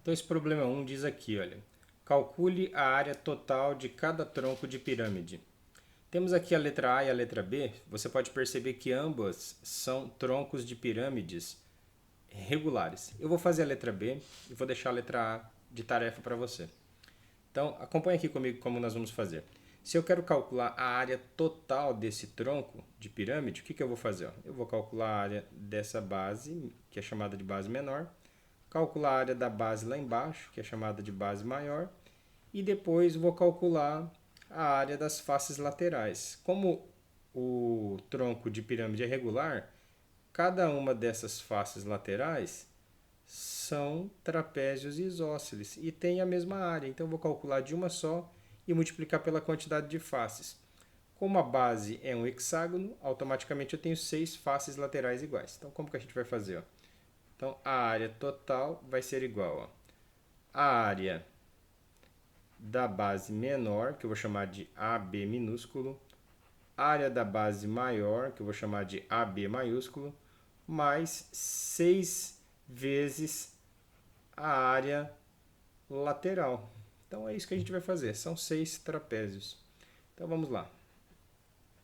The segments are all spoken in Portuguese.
Então esse problema 1 diz aqui, olha, calcule a área total de cada tronco de pirâmide. Temos aqui a letra A e a letra B. Você pode perceber que ambas são troncos de pirâmides regulares. Eu vou fazer a letra B e vou deixar a letra A de tarefa para você. Então, acompanhe aqui comigo como nós vamos fazer. Se eu quero calcular a área total desse tronco de pirâmide, o que eu vou fazer? Eu vou calcular a área dessa base, que é chamada de base menor, calcular a área da base lá embaixo, que é chamada de base maior, e depois vou calcular a área das faces laterais. Como o tronco de pirâmide é regular, cada uma dessas faces laterais são trapézios isósceles e tem a mesma área. Então, eu vou calcular de uma só e multiplicar pela quantidade de faces. Como a base é um hexágono, automaticamente eu tenho 6 faces laterais iguais. Então, como que a gente vai fazer? Então, a área total vai ser igual à área da base menor, que eu vou chamar de AB minúsculo, área da base maior, que eu vou chamar de AB maiúsculo, mais 6 vezes a área lateral. Então é isso que a gente vai fazer, são 6 trapézios. Então vamos lá.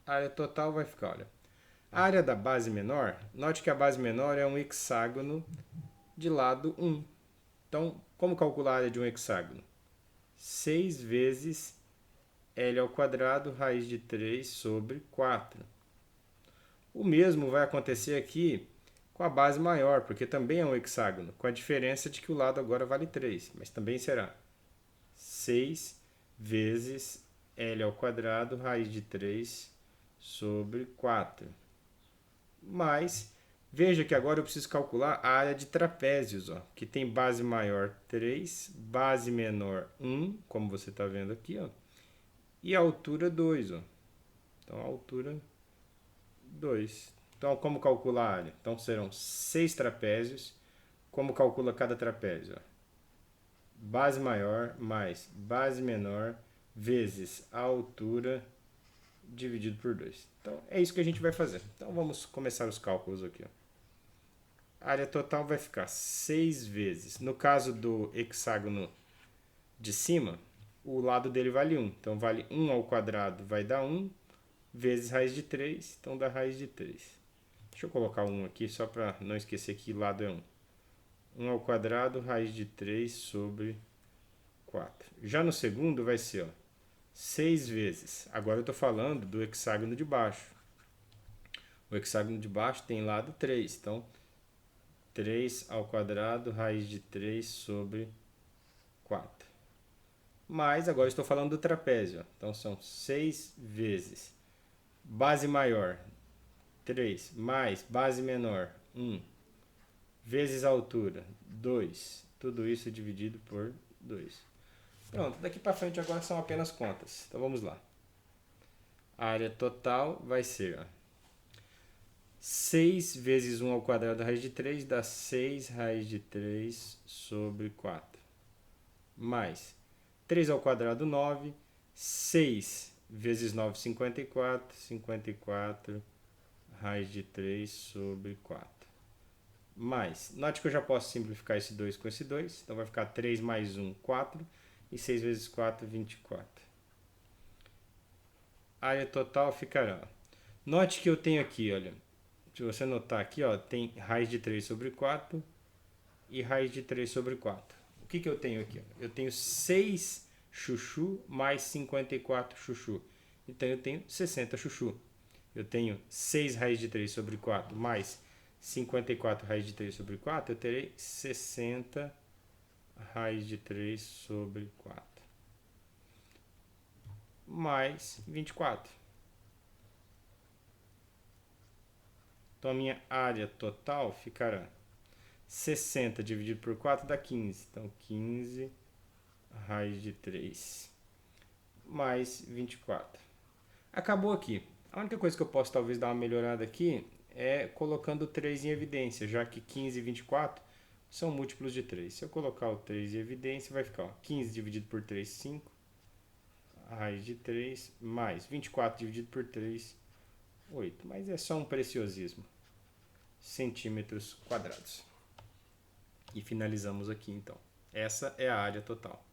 A área total vai ficar, olha. A área da base menor, note que a base menor é um hexágono de lado 1. Então, como calcular a área de um hexágono? 6 vezes L ao quadrado, raiz de 3 sobre 4. O mesmo vai acontecer aqui com a base maior, porque também é um hexágono, com a diferença de que o lado agora vale 3, mas também será 6 vezes L ao quadrado, raiz de 3 sobre 4. Mas, veja que agora eu preciso calcular a área de trapézios, ó, que tem base maior 3, base menor 1, como você está vendo aqui, ó, e a altura 2. Ó. Então, a altura 2. Então, como calcular a área? Então, serão 6 trapézios. Como calcula cada trapézio? Ó? Base maior mais base menor vezes a altura dividido por 2. Então, é isso que a gente vai fazer. Então, vamos começar os cálculos aqui. Ó. A área total vai ficar 6 vezes. No caso do hexágono de cima, o lado dele vale 1. Então, vale 1 ao quadrado vai dar 1, vezes raiz de 3, então dá raiz de 3. Deixa eu colocar 1 aqui, só para não esquecer que lado é 1. 1 ao quadrado, raiz de 3 sobre 4. Já no segundo vai ser, ó, 6 vezes. Agora eu estou falando do hexágono de baixo. O hexágono de baixo tem lado 3, então 3 ao quadrado, raiz de 3 sobre 4. Mas agora estou falando do trapézio, ó. Então são 6 vezes base maior, 3, mais base menor, 1, vezes a altura, 2. Tudo isso dividido por 2. Pronto, daqui para frente agora são apenas contas. Então vamos lá. A área total vai ser, ó, 6 vezes 1 ao quadrado raiz de 3 dá 6 raiz de 3 sobre 4. Mais 3 ao quadrado, 9. 6 vezes 9, 54. 54 raiz de 3 sobre 4. Mais, note que eu já posso simplificar esse 2 com esse 2. Então vai ficar 3 mais 1, 4. E 6 vezes 4, 24. A área total ficará. Note que eu tenho aqui, olha. Se você notar aqui, ó, tem raiz de 3 sobre 4 e raiz de 3 sobre 4. O que eu tenho aqui? Ó? Eu tenho 6 chuchu mais 54 chuchu. Então eu tenho 60 chuchu. Eu tenho 6 raiz de 3 sobre 4 mais 54 raiz de 3 sobre 4. Eu terei 60 raiz de 3 sobre 4. Mais 24. Então a minha área total ficará 60 dividido por 4 dá 15. Então 15 raiz de 3 mais 24. Acabou aqui. A única coisa que eu posso talvez dar uma melhorada aqui é colocando o 3 em evidência, já que 15 e 24 são múltiplos de 3. Se eu colocar o 3 em evidência, vai ficar, ó, 15 dividido por 3, 5, raiz de 3, mais 24 dividido por 3, 8. Mas é só um preciosismo. Centímetros quadrados. E finalizamos aqui então. Essa é a área total.